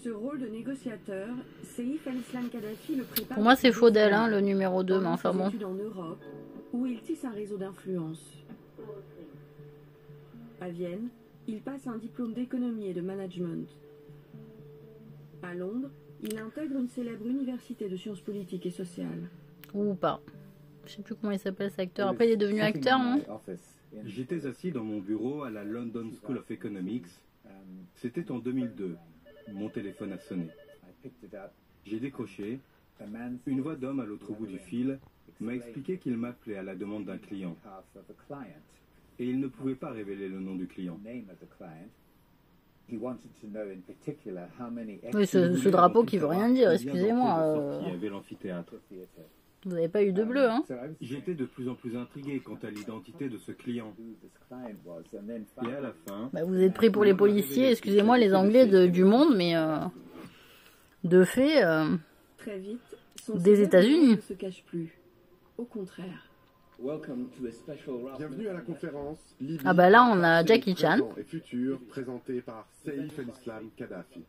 Ce rôle de négociateur, Seif al-Islam Kadhafi le prépare. Pour moi, c'est Faudel, hein, le numéro 2, mais enfin bon. En Europe, où il tisse un réseau d'influence. À Vienne, il passe un diplôme d'économie et de management. À Londres, il intègre une célèbre université de sciences politiques et sociales. Ou pas. Je sais plus comment il s'appelle cet acteur. Après, il est devenu acteur, non? J'étais assis dans mon bureau à la London School of Economics. C'était en 2002. Mon téléphone a sonné. J'ai décroché. Une voix d'homme à l'autre bout du fil m'a expliqué qu'il m'appelait à la demande d'un client. Et il ne pouvait pas révéler le nom du client. Oui, ce drapeau qui veut rien dire, excusez-moi. Il y avait l'amphithéâtre. Vous n'avez pas eu de bleu, hein? J'étais de plus en plus intrigué quant à l'identité de ce client. Et à la fin... Bah, vous êtes pris pour les policiers, excusez-moi les Anglais du monde, mais de fait, Très vite, des États-Unis. ne se cache plus. Au contraire. Bienvenue à la conférence Libye. Ah bah là on a Jackie Chan. Et futur, présenté par Seif al-Islam Kadhafi.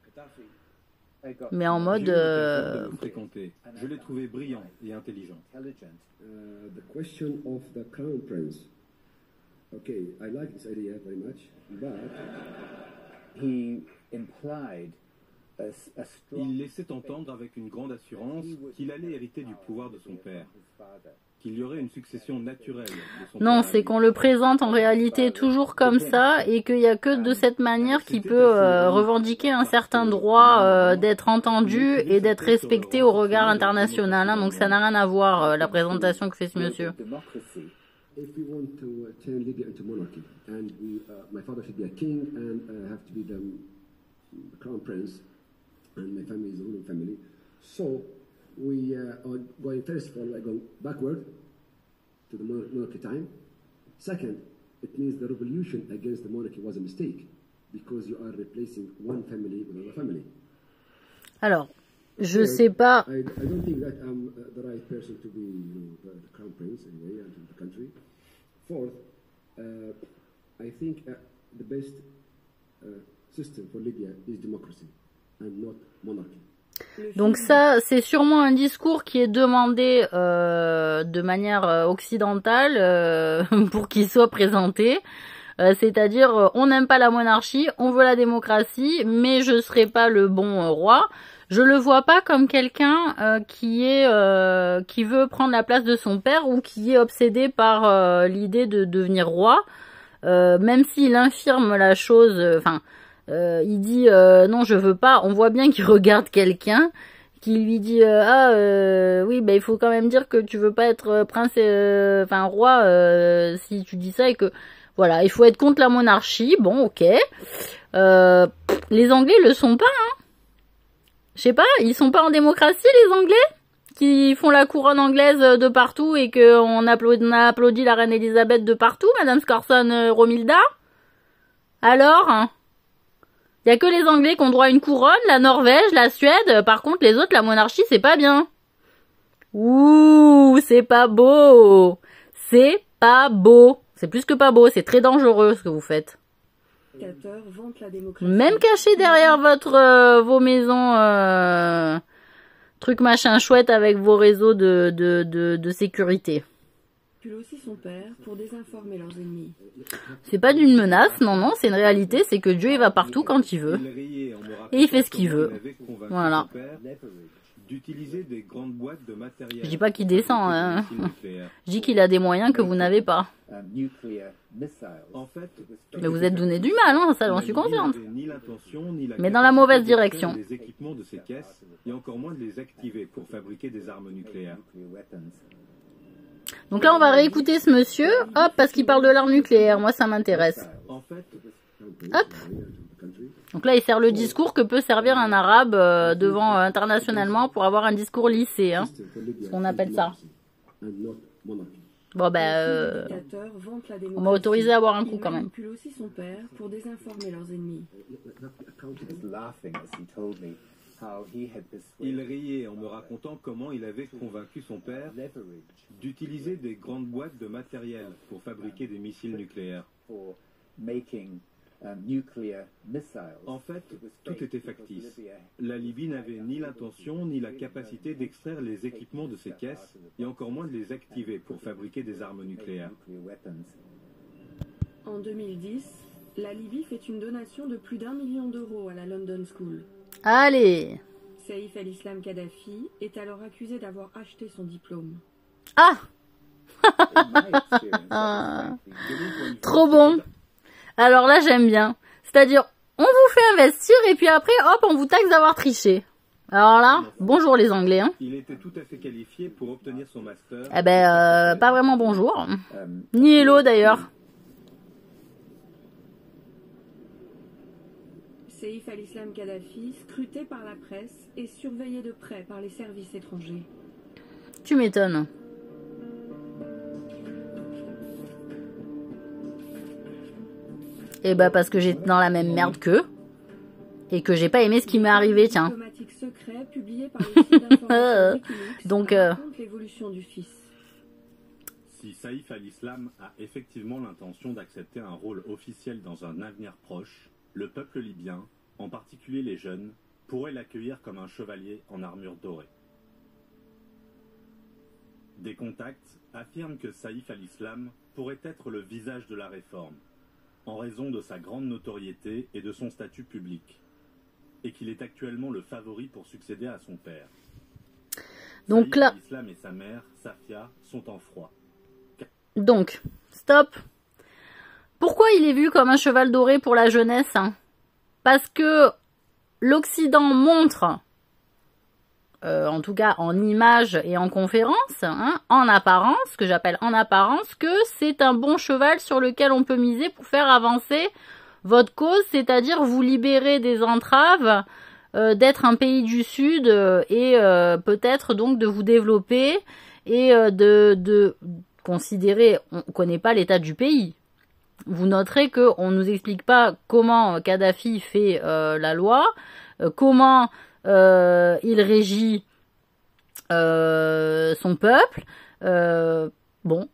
Mais en mode... Je l'ai trouvé brillant et intelligent. The question of the Crown Prince. Okay, I like this idea very much, but he implied Il laissait entendre avec une grande assurance qu'il allait hériter du pouvoir de son père, qu'il y aurait une succession naturelle de son Non, père. c'est qu'on le présente en réalité toujours comme ça et qu'il n'y a que de cette manière qu'il peut revendiquer un certain droit d'être entendu et d'être respecté au regard international. Hein, donc ça n'a rien à voir, la présentation que fait ce monsieur. if we want to turn Libya into monarchy, and my father should be a king, and have to be the crown prince, and my family is a ruling family, so we are going first of all, like going backward to the monarchy time. Second, it means the revolution against the monarchy was a mistake, because you are replacing one family with another family. Alors, je sais pas. I don't think that I'm the right person to be, the crown prince anyway, and the country. Fourth, I think the best system for Libya is democracy and not monarchy. Donc ça, c'est sûrement un discours qui est demandé de manière occidentale pour qu'il soit présenté. C'est-à-dire, on n'aime pas la monarchie, on veut la démocratie, mais je serai pas le bon roi. Je le vois pas comme quelqu'un qui veut prendre la place de son père ou qui est obsédé par l'idée de devenir roi, même s'il infirme la chose. Enfin, il dit non, je veux pas. On voit bien qu'il regarde quelqu'un qui lui dit oui, bah il faut quand même dire que tu veux pas être prince, enfin roi, si tu dis ça et que voilà, il faut être contre la monarchie. Bon, ok. Les Anglais le sont pas, hein. Je sais pas, ils sont pas en démocratie, les Anglais, qui font la couronne anglaise de partout et qu'on a applaudi la reine Elisabeth de partout, Madame Scorson Romilda. Alors, hein, y a que les Anglais qui ont droit à une couronne, la Norvège, la Suède. Par contre, les autres, la monarchie, c'est pas bien. Ouh, c'est pas beau. C'est pas beau. C'est plus que pas beau, c'est très dangereux ce que vous faites. Même caché derrière vos maisons, truc machin chouette avec vos réseaux de sécurité. Aussi son père pour désinformer leurs ennemis. C'est pas d'une menace, non, non, c'est une réalité, c'est que Dieu il va partout quand il veut. Et il fait ce qu'il veut. Voilà. D'utiliser des grandes boîtes de matériel. Je dis pas qu'il descend, hein. Je dis qu'il a des moyens que vous n'avez pas. En fait, mais vous êtes donné du mal, hein, ça j'en suis consciente. Mais dans la mauvaise direction. Les équipements de ces caisses, et encore moins de les activer pour fabriquer des armes nucléaires. Donc là on va réécouter ce monsieur, hop, parce qu'il parle de l'arme nucléaire, moi ça m'intéresse. Hop. Donc là il sert le discours que peut servir un arabe devant internationalement pour avoir un discours lissé, hein, ce qu'on appelle ça. Bon ben, on m'a autorisé à boire un coup quand même. Aussi son père pour désinformer leurs ennemis. Il riait en me racontant comment il avait convaincu son père d'utiliser des grandes boîtes de matériel pour fabriquer des missiles nucléaires. nuclear missiles. En fait, tout était factice. La Libye n'avait ni l'intention ni la capacité d'extraire les équipements de ces caisses, et encore moins de les activer pour fabriquer des armes nucléaires. En 2010, la Libye fait une donation de plus d'1 million d'euros à la London School. Allez. Saïf al-Islam Kadhafi est alors accusé d'avoir acheté son diplôme. Ah. Trop bon. Alors là, j'aime bien. C'est-à-dire, on vous fait investir et puis après, hop, on vous taxe d'avoir triché. Alors là, bonjour les Anglais. Hein. Il était tout à fait qualifié pour obtenir son master. Eh ben, pas vraiment bonjour. Ni hello d'ailleurs. Saïf al-Islam Kadhafi, scruté par la presse et surveillé de près par les services étrangers. Tu m'étonnes. Eh ben parce que j'étais dans la même merde qu'eux et que j'ai pas aimé ce qui m'est arrivé, tiens. Diplomatique secret publié par le site d'information Wikileaks Donc, raconte l'évolution du fils. Si Saïf al-Islam a effectivement l'intention d'accepter un rôle officiel dans un avenir proche, le peuple libyen, en particulier les jeunes, pourrait l'accueillir comme un chevalier en armure dorée. Des contacts affirment que Saïf al-Islam pourrait être le visage de la réforme, en raison de sa grande notoriété et de son statut public, et qu'il est actuellement le favori pour succéder à son père. Donc Saïf là, al-Islam et sa mère, Safia, sont en froid. donc, stop. Pourquoi il est vu comme un cheval doré pour la jeunesse, hein? Parce que l'Occident montre, en tout cas en images et en conférences, hein, en apparence, ce que j'appelle en apparence, que c'est un bon cheval sur lequel on peut miser pour faire avancer votre cause, c'est-à-dire vous libérer des entraves, d'être un pays du Sud et peut-être donc de vous développer et de considérer, on ne connaît pas l'état du pays. Vous noterez qu'on ne nous explique pas comment Kadhafi fait la loi, comment il régit son peuple. Moi,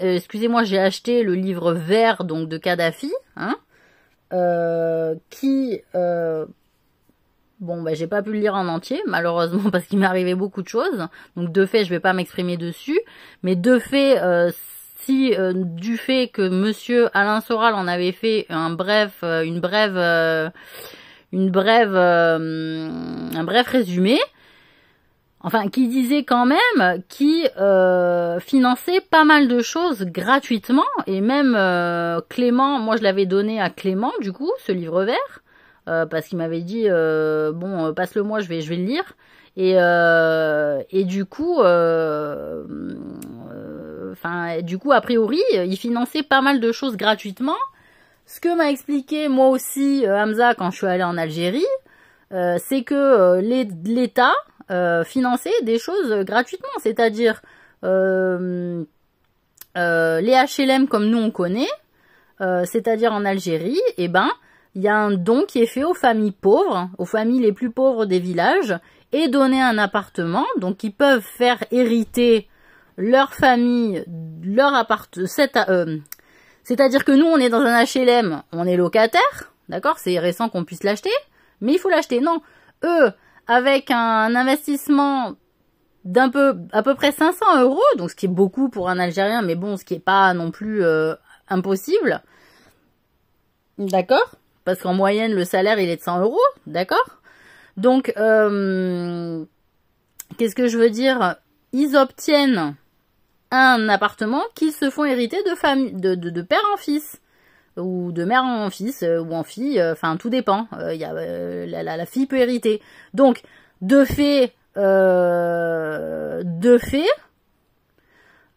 excusez-moi, j'ai acheté le livre vert donc de Kadhafi, hein, qui... j'ai pas pu le lire en entier, malheureusement, parce qu'il m'est arrivé beaucoup de choses. Donc, de fait, je vais pas m'exprimer dessus. Mais de fait, du fait que monsieur Alain Soral en avait fait un bref résumé, enfin, qui disait quand même qu'il finançait pas mal de choses gratuitement. Et même Clément, moi je l'avais donné à Clément, du coup, ce livre vert. Parce qu'il m'avait dit passe-le-moi, je vais le lire et du coup a priori il finançait pas mal de choses gratuitement. Ce que m'a expliqué moi aussi Hamza quand je suis allée en Algérie, c'est que l'État finançait des choses gratuitement, c'est-à-dire les HLM comme nous on connaît, c'est-à-dire en Algérie, et il y a un don qui est fait aux familles pauvres, aux familles les plus pauvres des villages, et donner un appartement, donc ils peuvent faire hériter leur famille, leur appartement, c'est-à-dire que nous on est dans un HLM, on est locataire, d'accord, c'est récent qu'on puisse l'acheter, mais il faut l'acheter, non, eux, avec un investissement à peu près 500 €, donc ce qui est beaucoup pour un Algérien, mais bon, ce qui est pas non plus impossible, d'accord? Parce qu'en moyenne, le salaire, il est de 100 €, d'accord? Donc, qu'est-ce que je veux dire? Ils obtiennent un appartement qu'ils se font hériter de père en fils, ou de mère en fils, ou en fille, enfin, tout dépend. La fille peut hériter. Donc, de fait,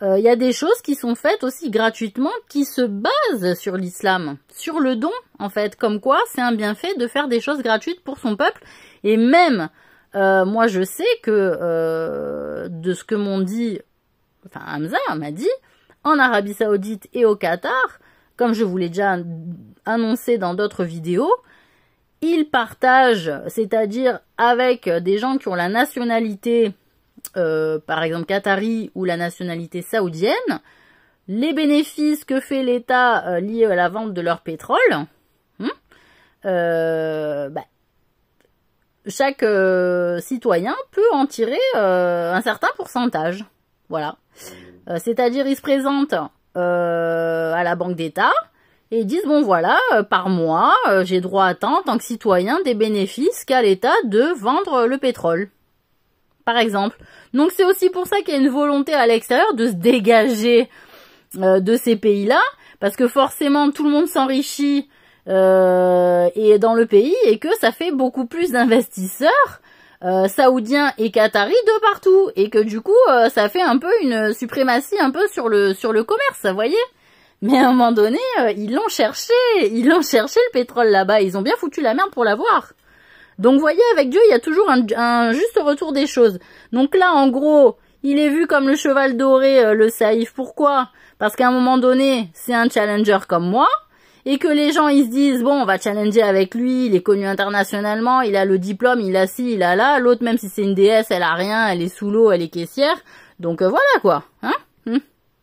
il y a des choses qui sont faites aussi gratuitement qui se basent sur l'islam, sur le don en fait, comme quoi c'est un bienfait de faire des choses gratuites pour son peuple. Et même moi je sais que de ce que m'ont dit, enfin Hamza m'a dit, en Arabie Saoudite et au Qatar, comme je vous l'ai déjà annoncé dans d'autres vidéos, ils partagent, c'est-à-dire avec des gens qui ont la nationalité par exemple qatari ou la nationalité saoudienne, les bénéfices que fait l'État liés à la vente de leur pétrole, chaque citoyen peut en tirer un certain pourcentage. Voilà. C'est-à-dire, ils se présentent à la Banque d'État et ils disent, bon voilà, par mois, j'ai droit à tant que citoyen, des bénéfices qu'a l'État de vendre le pétrole. Par exemple. Donc c'est aussi pour ça qu'il y a une volonté à l'extérieur de se dégager de ces pays-là, parce que forcément tout le monde s'enrichit et dans le pays, et que ça fait beaucoup plus d'investisseurs saoudiens et qataris de partout, et que du coup ça fait un peu une suprématie un peu sur le commerce, vous voyez. Mais à un moment donné, ils l'ont cherché le pétrole là-bas, ils ont bien foutu la merde pour l'avoir. Donc, vous voyez, avec Dieu, il y a toujours un juste retour des choses. Donc là, en gros, il est vu comme le cheval doré, le Saïf. Pourquoi? Parce qu'à un moment donné, c'est un challenger comme moi, et que les gens, ils se disent, bon, on va challenger avec lui, il est connu internationalement, il a le diplôme, il a ci, il a là. L'autre, même si c'est une déesse, elle a rien, elle est sous l'eau, elle est caissière. Donc voilà, quoi. Hein?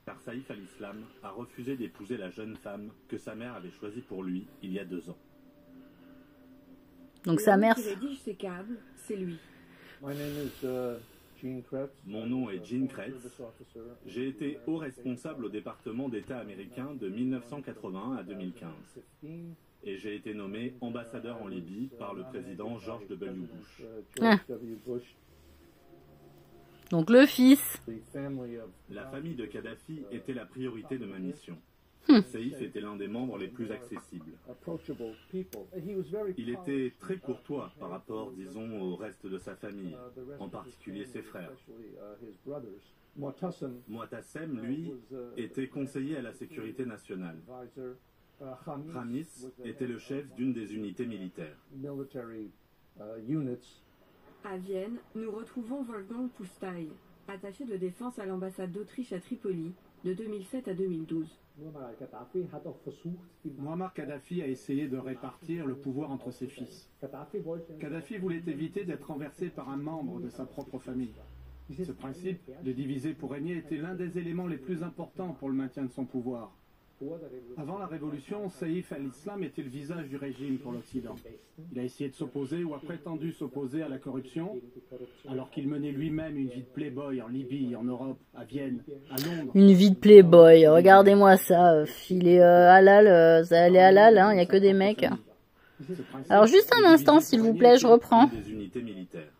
Car Saïf al-Islam a refusé d'épouser la jeune femme que sa mère avait choisie pour lui il y a 2 ans. Donc sa mère... qui rédige ces câbles, c'est lui. Mon nom est Gene Kretz. J'ai été haut responsable au département d'État américain de 1981 à 2015. Et j'ai été nommé ambassadeur en Libye par le président George W. Bush. Ah. Donc le fils. La famille de Kadhafi était la priorité de ma mission. Saïf était l'un des membres les plus accessibles. Il était très courtois par rapport, disons, au reste de sa famille, en particulier ses frères. Moatassem, lui, était conseiller à la sécurité nationale. Khamis était le chef d'une des unités militaires. À Vienne, nous retrouvons Wolfgang Pustaï, attaché de défense à l'ambassade d'Autriche à Tripoli, de 2007 à 2012. Muammar Kadhafi a essayé de répartir le pouvoir entre ses fils. Kadhafi voulait éviter d'être renversé par un membre de sa propre famille. Ce principe de diviser pour régner était l'un des éléments les plus importants pour le maintien de son pouvoir. Avant la révolution, Saïf al-Islam était le visage du régime pour l'Occident. Il a essayé de s'opposer ou a prétendu s'opposer à la corruption, alors qu'il menait lui-même une vie de playboy en Libye, en Europe, à Vienne, à Londres. Une vie de playboy, regardez-moi ça. Il est halal, elle est halal, hein, il n'y a que des mecs. Alors juste un instant s'il vous plaît, je reprends. Des unités militaires.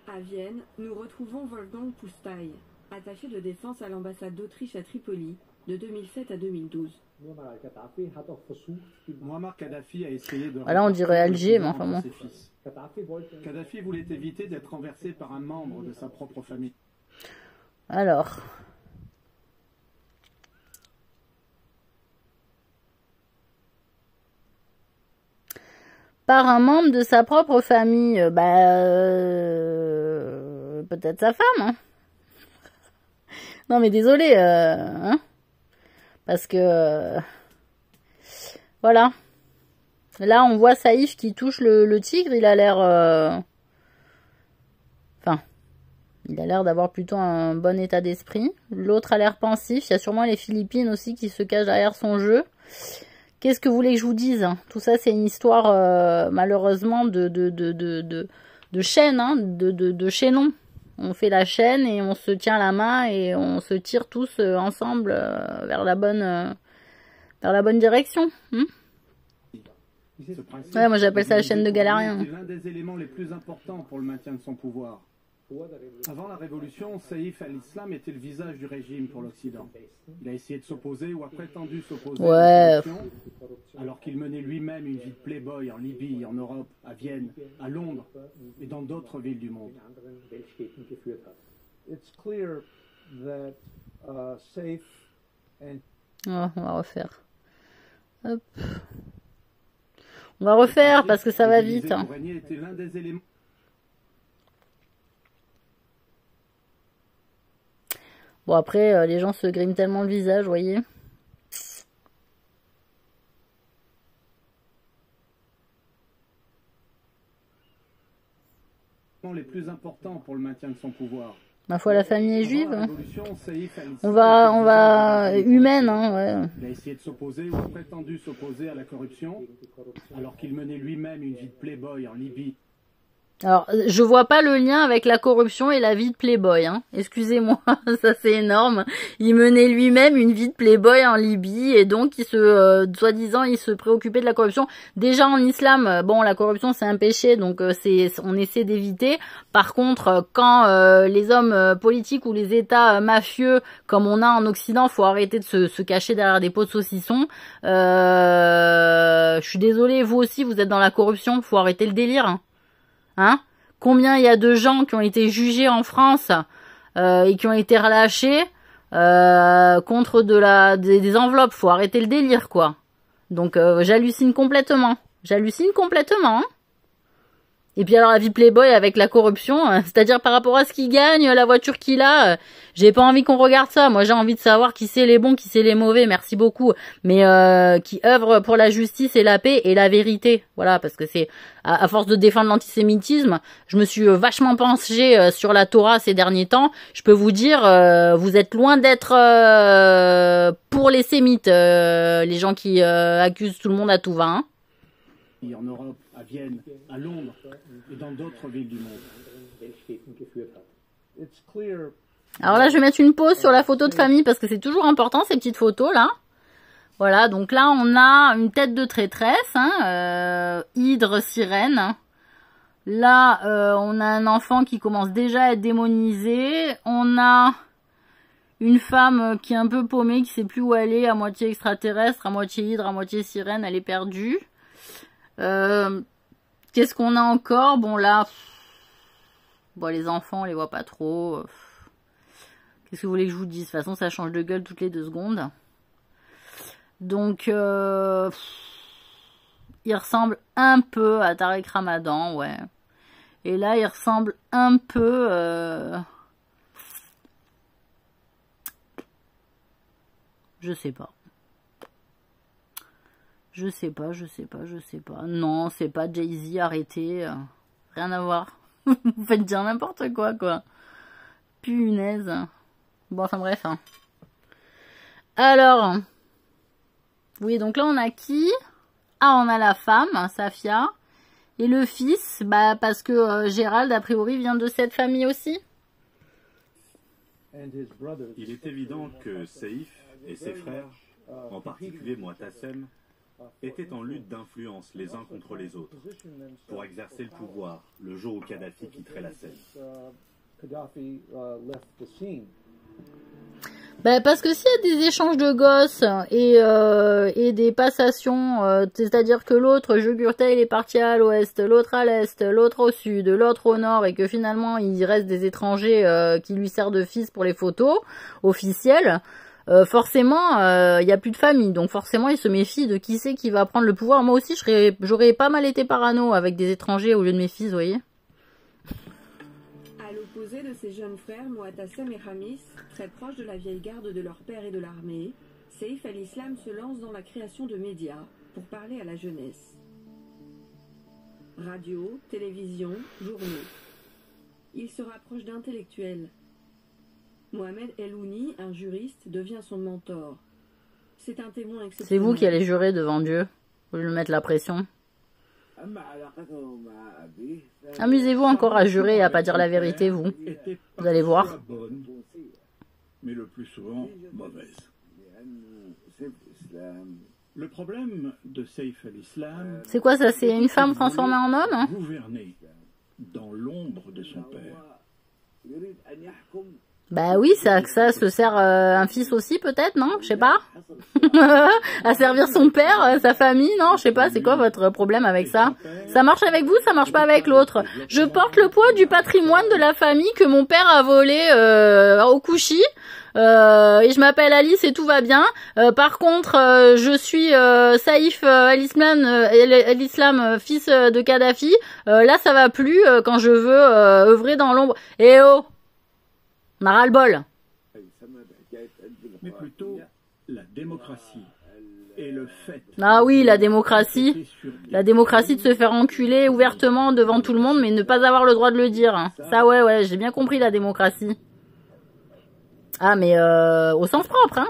À Vienne, nous retrouvons Wolfgang Pustaï, attaché de défense à l'ambassade d'Autriche à Tripoli, de 2007 à 2012. Muammar Kadhafi a essayé de... Voilà, on dirait Alger, mais enfin bon. Kadhafi voulait éviter d'être renversé par un membre de sa propre famille. Alors... Par un membre de sa propre famille, peut-être sa femme, hein. Non mais désolé, hein, parce que voilà. Là on voit Saïf qui touche le tigre, il a l'air, enfin, il a l'air d'avoir plutôt un bon état d'esprit. L'autre a l'air pensif. Il y a sûrement les Philippines aussi qui se cachent derrière son jeu. Qu'est-ce que vous voulez que je vous dise? Tout ça c'est une histoire malheureusement de chaîne, hein, de chaînon. On fait la chaîne et on se tient la main et on se tire tous ensemble vers la bonne direction. Ouais, moi j'appelle ça la chaîne de galériens. C'est l'un des éléments les plus importants pour le maintien de son pouvoir. Avant la révolution, Saïf al-Islam était le visage du régime pour l'Occident. Il a essayé de s'opposer ou a prétendu s'opposer à la corruption, alors qu'il menait lui-même une vie de playboy en Libye, en Europe, à Vienne, à Londres et dans d'autres villes du monde. Oh, on va refaire. Hop. On va refaire parce que ça va vite. Hein. Bon après, les gens se griment tellement le visage, vous voyez. Les plus importants pour le maintien de son pouvoir. Ma foi, la famille est juive. Hein. On va humaine, hein, ouais. Il a essayé de s'opposer ou a prétendu s'opposer à la corruption, alors qu'il menait lui-même une vie de playboy en Libye. Alors, je vois pas le lien avec la corruption et la vie de playboy, hein. Excusez-moi, ça c'est énorme. Il menait lui-même une vie de playboy en Libye et donc soi-disant, il se préoccupait de la corruption. Déjà en islam, bon, la corruption c'est un péché, donc on essaie d'éviter. Par contre, quand les hommes politiques ou les États mafieux, comme on a en Occident, faut arrêter de se cacher derrière des pots de saucisson. Je suis désolée, vous aussi, vous êtes dans la corruption, faut arrêter le délire. Hein? Combien il y a de gens qui ont été jugés en France et qui ont été relâchés contre des enveloppes. Faut arrêter le délire, quoi. Donc j'hallucine complètement. J'hallucine complètement. Hein. Et puis alors la vie playboy avec la corruption, c'est-à-dire par rapport à ce qu'il gagne, la voiture qu'il a, j'ai pas envie qu'on regarde ça. Moi j'ai envie de savoir qui c'est les bons, qui c'est les mauvais, merci beaucoup. Mais qui œuvre pour la justice et la paix et la vérité. Voilà, parce que c'est à force de défendre l'antisémitisme, je me suis vachement penchée sur la Torah ces derniers temps. Je peux vous dire, vous êtes loin d'être pour les sémites, les gens qui accusent tout le monde à tout va. Hein. En Europe, à Vienne, à Londres et dans d'autres villes du monde. Alors là, je vais mettre une pause sur la photo de famille parce que c'est toujours important ces petites photos là. Voilà, donc là on a une tête de traîtresse, hein, hydre, sirène. Là, on a un enfant qui commence déjà à être démonisé. On a une femme qui est un peu paumée, qui sait plus où elle est, à moitié extraterrestre, à moitié hydre, à moitié sirène, elle est perdue. Qu'est-ce qu'on a encore? Bon là, bon les enfants on les voit pas trop. Qu'est-ce que vous voulez que je vous dise? De toute façon ça change de gueule toutes les 2 secondes. Donc il ressemble un peu à Tarek Ramadan, ouais. Et là il ressemble un peu je sais pas. Je sais pas. Non, c'est pas Jay-Z, arrêtez. Rien à voir. Vous faites dire n'importe quoi, quoi. Punaise. Bon, enfin bref. Hein. Alors. Oui, donc là, on a qui? Ah, on a la femme, Safia. Et le fils, bah, parce que Gérald, a priori, vient de cette famille aussi. Il est évident que Saïf et ses frères, en particulier Moatassem, étaient en lutte d'influence les uns contre les autres pour exercer le pouvoir le jour où Kadhafi quitterait la scène. Ben parce que s'il y a des échanges de gosses et des passations, c'est-à-dire que l'autre, Jogurta, il est parti à l'ouest, l'autre à l'est, l'autre au sud, l'autre au nord, et que finalement il reste des étrangers qui lui servent de fils pour les photos officielles, forcément, il n'y a plus de famille, donc forcément, il se méfie de qui c'est qui va prendre le pouvoir. Moi aussi, j'aurais pas mal été parano avec des étrangers au lieu de mes fils, vous voyez. À l'opposé de ses jeunes frères, Moatassem et Hamis, très proches de la vieille garde de leur père et de l'armée, Saïf al-Islam se lance dans la création de médias pour parler à la jeunesse. Radio, télévision, journaux. Il se rapproche d'intellectuels. Mohamed El-Ouni, un juriste, devient son mentor. C'est un témoin exceptionnel. C'est vous qui allez jurer devant Dieu. Vous lui mettre la pression. Amusez-vous encore à jurer et à pas dire la vérité, vous. Vous allez voir. Mais le plus souvent, mauvaise. Le problème de Saïf al-Islam... C'est quoi ça? C'est une femme transformée en homme, hein? Gouverner dans l'ombre de son père. Bah oui, ça se sert un fils aussi peut-être, non? Je sais pas. À servir son père, sa famille, non? Je sais pas, c'est quoi votre problème avec ça? Ça marche avec vous, ça marche pas avec l'autre. Je porte le poids du patrimoine de la famille que mon père a volé au Kouchi. Et je m'appelle Alice et tout va bien. Par contre, je suis Saïf al-Islam, fils de Kadhafi. Là, ça va plus quand je veux œuvrer dans l'ombre. Eh oh! On a ras-le-bol. Mais plutôt la démocratie et le fait... Ah oui, la démocratie. La démocratie de se faire enculer ouvertement devant tout le monde, mais ne pas avoir le droit de le dire. Ça, ouais, j'ai bien compris la démocratie. Ah, mais au sens propre, hein.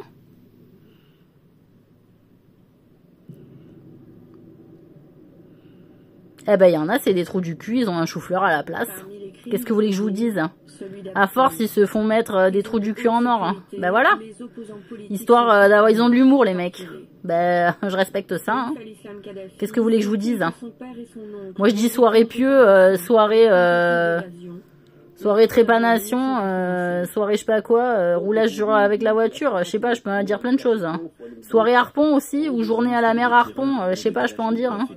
Eh ben, il y en a, c'est des trous du cul, ils ont un chou-fleur à la place. Qu'est-ce que vous voulez que je vous dise? À force, ils se font mettre des trous du cul en or. Hein. Ben voilà. Histoire d'avoir... Ils ont de l'humour, les mecs. Ben, je respecte ça. Hein. Qu'est-ce que vous voulez que je vous dise? Moi, je dis soirée pieux, soirée trépanation, soirée je sais pas quoi, roulage avec la voiture, je sais pas, je peux en dire plein de choses. Hein. Soirée harpon aussi, ou journée à la mer harpon, je sais pas, je peux en dire. Hein.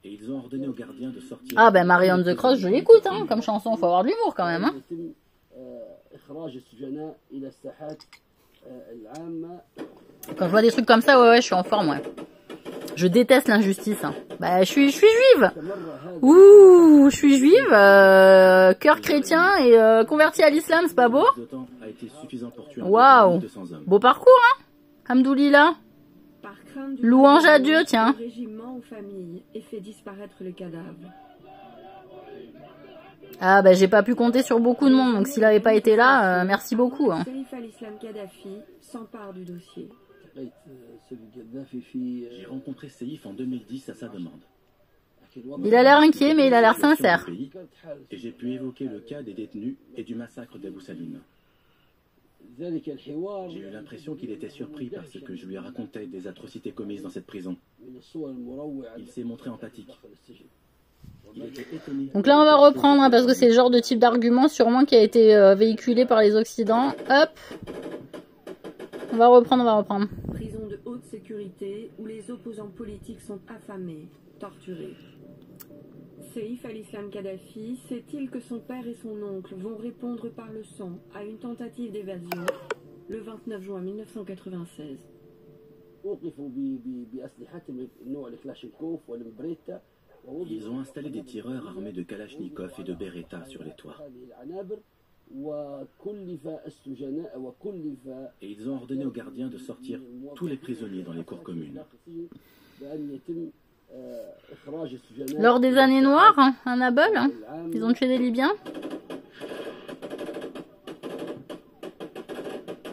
Et ils ont ordonné aux gardiens de sortir. Ah ben Mary on the Cross, je l'écoute, hein, comme chanson, faut avoir de l'humour quand même. Hein. Quand je vois des trucs comme ça, ouais, je suis en forme, ouais. Je déteste l'injustice. Hein. Bah, je suis juive. Ouh, je suis juive, cœur chrétien et convertie à l'islam, c'est pas beau? Waouh, beau parcours, hein. Hamdoulillah. Louange à Dieu, tiens. Le régiment aux familles et fait disparaître les cadavres. Ah bah j'ai pas pu compter sur beaucoup de monde, donc s'il avait pas été là, merci beaucoup. Hein. Saïf al-Islam Kadhafi s'empare du dossier. J'ai rencontré Saïf en 2010 à sa demande. Il a l'air inquiet, mais il a l'air sincère. Et j'ai pu évoquer le cas des détenus et du massacre d'Abou Salim. J'ai eu l'impression qu'il était surpris par ce que je lui racontais des atrocités commises dans cette prison. Il s'est montré empathique. Il était étonné. Donc là on va reprendre, hein, parce que c'est le genre de type d'argument sûrement qui a été véhiculé par les Occidents. Hop. On va reprendre. Prison de haute sécurité où les opposants politiques sont affamés, torturés. Saïf al-Islam Kadhafi sait-il que son père et son oncle vont répondre par le sang à une tentative d'évasion le 29 juin 1996. Ils ont installé des tireurs armés de Kalachnikov et de Beretta sur les toits. Et ils ont ordonné aux gardiens de sortir tous les prisonniers dans les cours communes. Lors des années noires, hein, à Nablus, hein, ils ont tué des Libyens.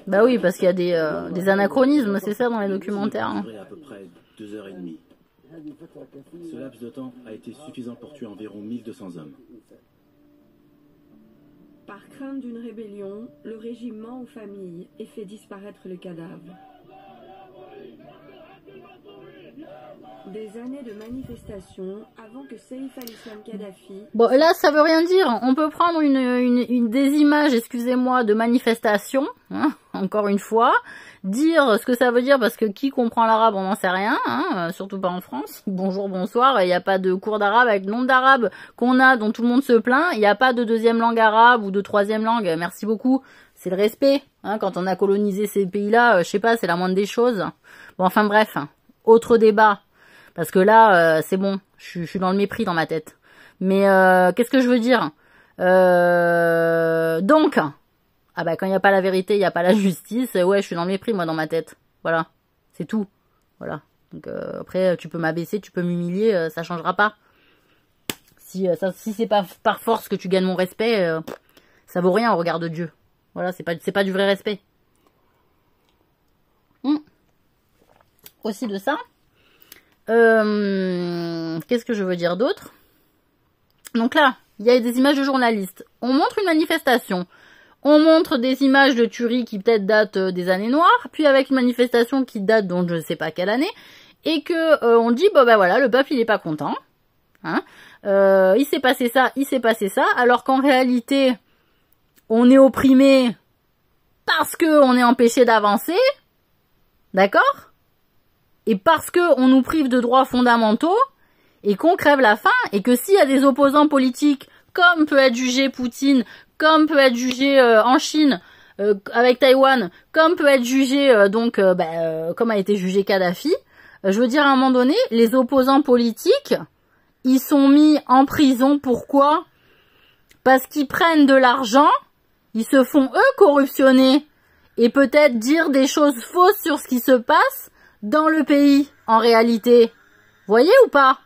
Bah oui, parce qu'il y a des anachronismes, c'est ça dans les documentaires. Hein. À peu près 2h30. Ce laps de temps a été suffisant pour tuer environ 1200 hommes. Par crainte d'une rébellion, le régime ment aux familles et fait disparaître les cadavres. Des années de manifestations avant que Saïf al-Islam Kadhafi... Bon, là, ça veut rien dire. On peut prendre des images, excusez-moi, de manifestations, hein, encore une fois, dire ce que ça veut dire, parce que qui comprend l'arabe, on n'en sait rien, hein, surtout pas en France. Bonjour, bonsoir, il n'y a pas de cours d'arabe avec le nombre d'arabes qu'on a, dont tout le monde se plaint. Il n'y a pas de deuxième langue arabe ou de troisième langue. Merci beaucoup. C'est le respect, hein, quand on a colonisé ces pays-là, je sais pas, c'est la moindre des choses. Bon, enfin bref, autre débat. Parce que là, c'est bon, je suis dans le mépris dans ma tête. Mais qu'est-ce que je veux dire? Donc, ah bah quand il n'y a pas la vérité, il n'y a pas la justice. Ouais, je suis dans le mépris, moi, dans ma tête. Voilà, c'est tout. Voilà. Donc après, tu peux m'abaisser, tu peux m'humilier, ça changera pas. Si c'est pas par force que tu gagnes mon respect, ça vaut rien au regard de Dieu. Voilà, c'est pas du vrai respect. Aussi de ça. Qu'est-ce que je veux dire d'autre? Donc là, il y a des images de journalistes. On montre une manifestation. On montre des images de tueries qui peut-être datent des années noires, puis avec une manifestation qui date donc je ne sais pas quelle année, et que on dit bon ben voilà, le peuple il est pas content. Hein, il s'est passé ça, alors qu'en réalité, on est opprimé parce que on est empêché d'avancer. D'accord? Et parce que on nous prive de droits fondamentaux et qu'on crève la faim et que s'il y a des opposants politiques comme peut être jugé Poutine, comme peut être jugé en Chine avec Taïwan, comme peut être jugé comme a été jugé Kadhafi, je veux dire à un moment donné, les opposants politiques, ils sont mis en prison. Pourquoi? Parce qu'ils prennent de l'argent, ils se font eux corruptionner et peut-être dire des choses fausses sur ce qui se passe dans le pays, en réalité. Voyez ou pas?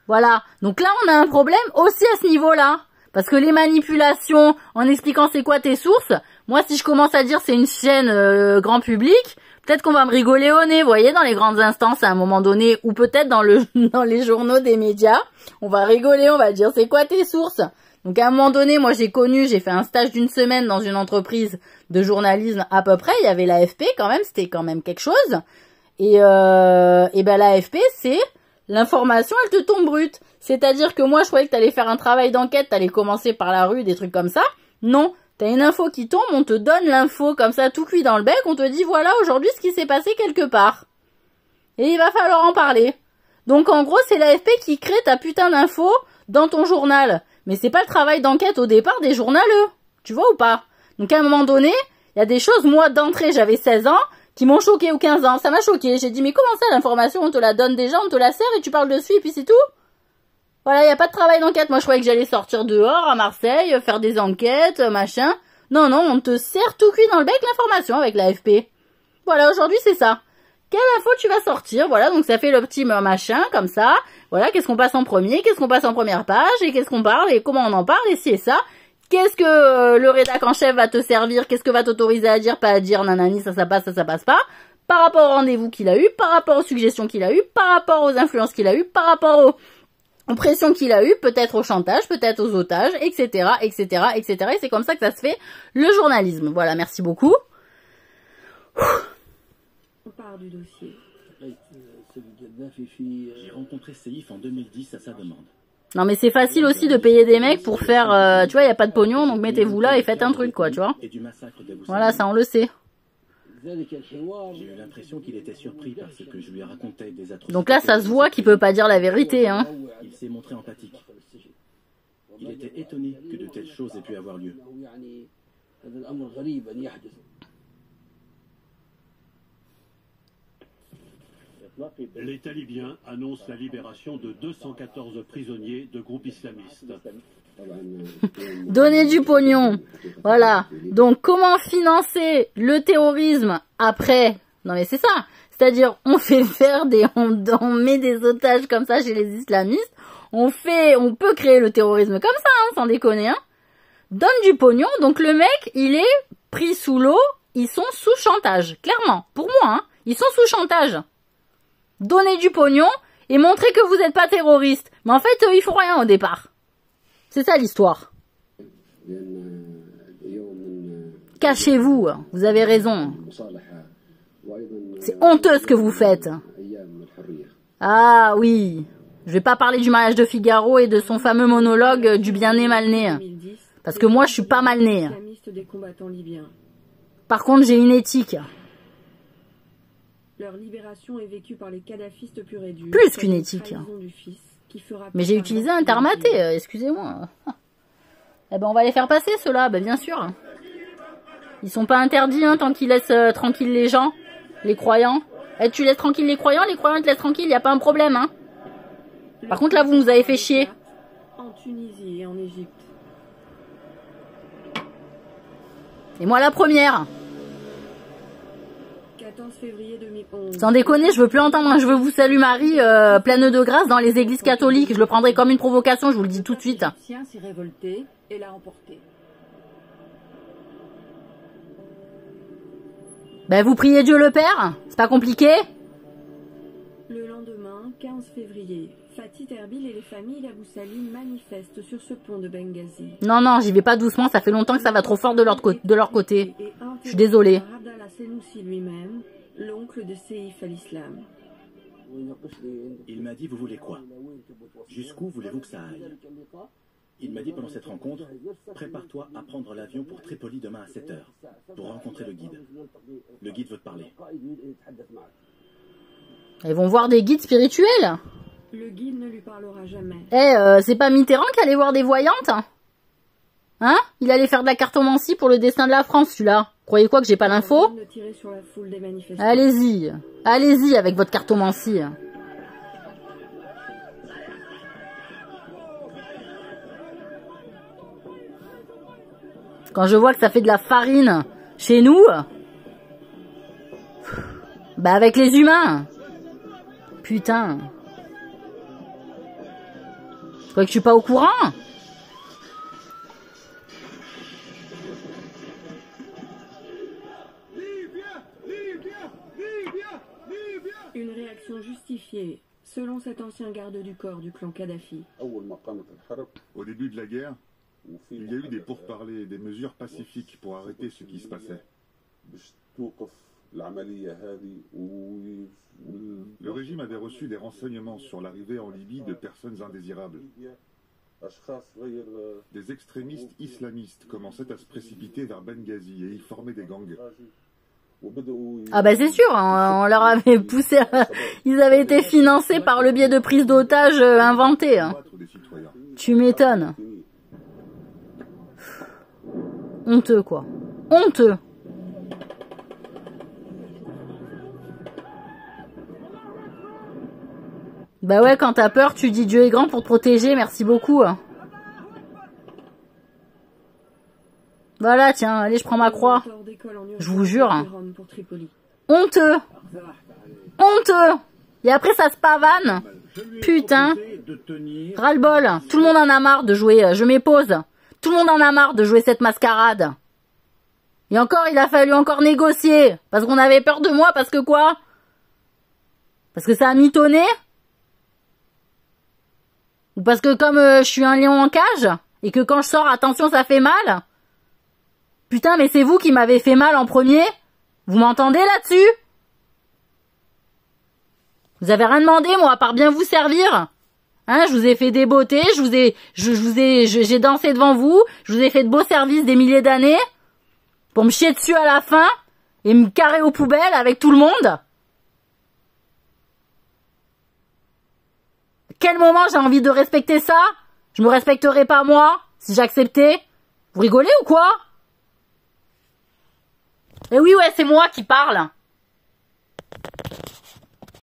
Voilà. Donc là, on a un problème aussi à ce niveau-là. Parce que les manipulations, en expliquant c'est quoi tes sources, moi, si je commence à dire c'est une chaîne grand public, peut-être qu'on va me rigoler au nez, vous voyez, dans les grandes instances à un moment donné, ou peut-être dans les journaux des médias, on va rigoler, on va dire c'est quoi tes sources. Donc à un moment donné, moi j'ai fait un stage d'une semaine dans une entreprise de journalisme à peu près, il y avait l'AFP quand même, c'était quand même quelque chose. Et ben l'AFP, c'est l'information, elle te tombe brute. C'est-à-dire que moi je croyais que t'allais faire un travail d'enquête, t'allais commencer par la rue, des trucs comme ça. Non, t'as une info qui tombe, on te donne l'info comme ça tout cuit dans le bec, on te dit voilà aujourd'hui ce qui s'est passé quelque part. Et il va falloir en parler. Donc en gros c'est l'AFP qui crée ta putain d'info dans ton journal. Mais c'est pas le travail d'enquête au départ des journaleux. Tu vois ou pas? Donc à un moment donné, il y a des choses, moi d'entrée j'avais 16 ans, qui m'ont choqué ou 15 ans. Ça m'a choqué. J'ai dit mais comment ça l'information, on te la donne déjà, on te la sert et tu parles dessus et puis c'est tout? Voilà, il n'y a pas de travail d'enquête. Moi je croyais que j'allais sortir dehors à Marseille, faire des enquêtes, machin. Non, non, on te sert tout cuit dans le bec l'information avec l'AFP. Voilà, aujourd'hui c'est ça. Quelle info tu vas sortir? Voilà, donc ça fait le petit machin, comme ça. Voilà, qu'est-ce qu'on passe en premier, qu'est-ce qu'on passe en première page, et qu'est-ce qu'on parle, et comment on en parle, et ci et ça. Qu'est-ce que le rédac en chef va te servir, qu'est-ce que va t'autoriser à dire, pas à dire, nanani, ça passe pas. Par rapport au rendez-vous qu'il a eu, par rapport aux suggestions qu'il a eu, par rapport aux influences qu'il a eu, par rapport aux pressions qu'il a eu, peut-être au chantage, peut-être aux otages, etc., etc., etc. Et c'est comme ça que ça se fait le journalisme. Voilà, merci beaucoup. On part du dossier. J'ai rencontré Seif en 2010 à sa demande. Non mais c'est facile aussi de payer des mecs pour faire, tu vois, il n'y a pas de pognon, donc mettez-vous là et faites un truc, quoi, tu vois. Voilà, ça on le sait. J'ai eu l'impression qu'il était surpris par ce que je lui racontais des atrocités. Donc là, ça se voit qu'il peut pas dire la vérité, hein. Il s'est montré empathique. Il était étonné que de telles choses aient pu avoir lieu. L'État libyen annonce la libération de 214 prisonniers de groupes islamistes. Donner du pognon. Voilà. Donc, comment financer le terrorisme après? Non mais c'est ça. C'est-à-dire, on fait faire on met des otages comme ça chez les islamistes. On peut créer le terrorisme comme ça, hein, sans déconner, hein. Donne du pognon. Donc, le mec, il est pris sous l'eau. Ils sont sous chantage. Clairement. Pour moi, hein. Ils sont sous chantage. Donnez du pognon et montrez que vous n'êtes pas terroriste. Mais en fait, ils font rien au départ. C'est ça l'histoire. Cachez-vous, vous avez raison. C'est honteux ce que vous faites. Ah oui, je vais pas parler du mariage de Figaro et de son fameux monologue du bien-né mal-né. Parce que moi je suis pas mal-né. Par contre j'ai une éthique. Leur libération est vécue par les kadhafistes purs et durs. Plus qu'une éthique. Mais j'ai utilisé un tarmaté, excusez-moi. Eh ben on va les faire passer ceux-là, ben bien sûr. Ils sont pas interdits hein, tant qu'ils laissent tranquilles les gens, les croyants. Eh, tu laisses tranquilles les croyants te laissent tranquilles, y a pas un problème. Hein. Par contre là vous nous avez fait chier. En Tunisie et en Égypte. Et moi la première. 14 février 2011. Sans déconner, je veux plus entendre un je veux vous salue Marie pleine de grâce dans les églises catholiques. Je le prendrai comme une provocation, je vous le dis tout de suite. L'Égyptien s'est révolté et l'a emporté. Ben vous priez Dieu le Père, c'est pas compliqué. Le lendemain, 15 février, Fatih Erbil et les familles d'Abou Salim manifestent sur ce pont de Benghazi. Non, non, j'y vais pas doucement, ça fait longtemps que ça va trop fort de leur côté. Je suis désolée. Abdallah Senussi lui-même, l'oncle de Seif al-Islam. Il m'a dit, vous voulez quoi? Jusqu'où voulez-vous que ça aille? Il m'a dit pendant cette rencontre, prépare-toi à prendre l'avion pour Tripoli demain à 7 h, pour rencontrer le guide. Le guide veut te parler. Ils vont voir des guides spirituels. Le guide ne lui parlera jamais. Eh, c'est pas Mitterrand qui allait voir des voyantes? Hein? Il allait faire de la cartomancie pour le destin de la France, celui-là. Croyez quoi que j'ai pas l'info? Allez-y. Allez-y avec votre cartomancie. Quand je vois que ça fait de la farine chez nous, bah avec les humains. Putain. crois que je suis pas au courant. Une réaction justifiée, selon cet ancien garde du corps du clan Kadhafi. Au début de la guerre, il y a eu des pourparlers et des mesures pacifiques pour arrêter ce qui se passait. Le régime avait reçu des renseignements sur l'arrivée en Libye de personnes indésirables. Des extrémistes islamistes commençaient à se précipiter vers Benghazi et y former des gangs. Ah bah c'est sûr, hein, on leur avait poussé, ils avaient été financés par le biais de prise d'otages inventés. Hein. Tu m'étonnes. Honteux quoi. Honteux. Bah ouais, quand t'as peur, tu dis Dieu est grand pour te protéger, merci beaucoup. Voilà, tiens, allez, je prends ma croix. Je vous jure. Hein. Honteux. Honteux. Et après, ça se pavane. Putain. Ras-le-bol. Tout le monde en a marre de jouer. Je m'épose. Tout le monde en a marre de jouer cette mascarade. Et encore, il a fallu encore négocier. Parce qu'on avait peur de moi, parce que quoi? Parce que ça a mitonné? Ou parce que comme je suis un lion en cage, et que quand je sors, attention, ça fait mal? Putain, mais c'est vous qui m'avez fait mal en premier? Vous m'entendez là-dessus? Vous avez rien demandé, moi, à part bien vous servir. Hein, je vous ai fait des beautés, j'ai dansé devant vous, je vous ai fait de beaux services des milliers d'années, pour me chier dessus à la fin, et me carrer aux poubelles avec tout le monde. À quel moment j'ai envie de respecter ça? Je me respecterais pas moi, si j'acceptais? Vous rigolez ou quoi? Eh oui, ouais, c'est moi qui parle.